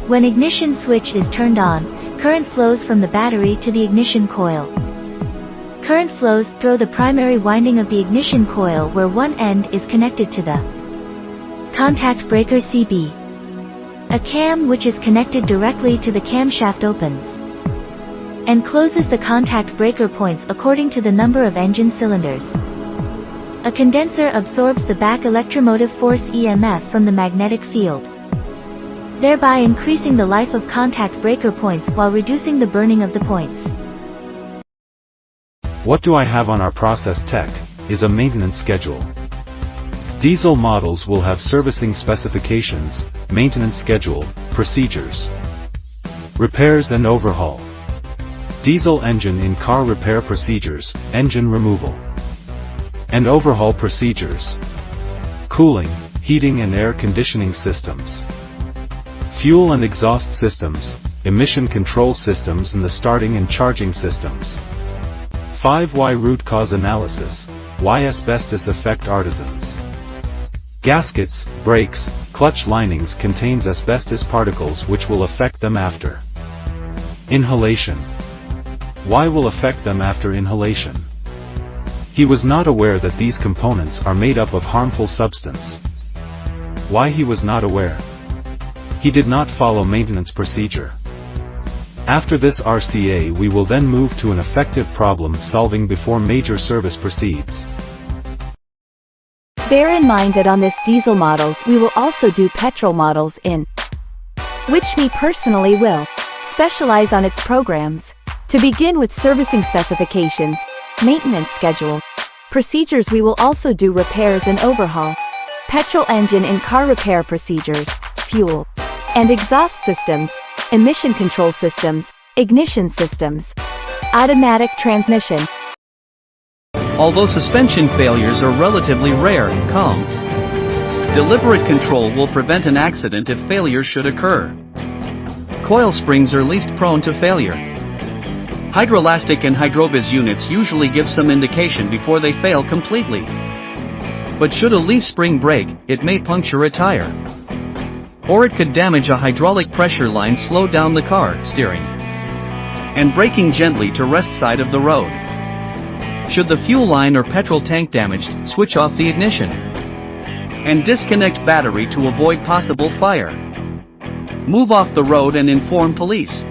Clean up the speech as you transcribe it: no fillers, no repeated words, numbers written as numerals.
When ignition switch is turned on, current flows from the battery to the ignition coil. Current flows through the primary winding of the ignition coil where one end is connected to the contact breaker CB. A cam which is connected directly to the camshaft opens and closes the contact breaker points according to the number of engine cylinders. A condenser absorbs the back electromotive force EMF from the magnetic field, thereby increasing the life of contact breaker points while reducing the burning of the points. What do I have on our process tech is a maintenance schedule. Diesel models will have servicing specifications, maintenance schedule, procedures, repairs and overhaul. Diesel engine in car repair procedures, engine removal and overhaul procedures, cooling, heating and air conditioning systems, fuel and exhaust systems, emission control systems and the starting and charging systems. 5 Why root cause analysis, why asbestos affect artisans. Gaskets, brakes, clutch linings contains asbestos particles which will affect them after inhalation. Why will affect them after inhalation? He was not aware that these components are made up of harmful substance. Why he was not aware? He did not follow maintenance procedure. After this RCA we will then move to an effective problem solving before major service proceeds. Bear in mind that on this diesel models we will also do petrol models in which me personally will specialize on its programs. To begin with servicing specifications, maintenance schedule, procedures, we will also do repairs and overhaul, petrol engine in car repair procedures, fuel and exhaust systems, emission control systems, ignition systems, automatic transmission. Although suspension failures are relatively rare and calm, deliberate control will prevent an accident if failure should occur. Coil springs are least prone to failure. Hydrolastic and hydrovis units usually give some indication before they fail completely. But should a leaf spring break, it may puncture a tire. Or it could damage a hydraulic pressure line, slow down the car steering and braking gently to rest side of the road. Should the fuel line or petrol tank damaged, switch off the ignition and disconnect battery to avoid possible fire. Move off the road and inform police.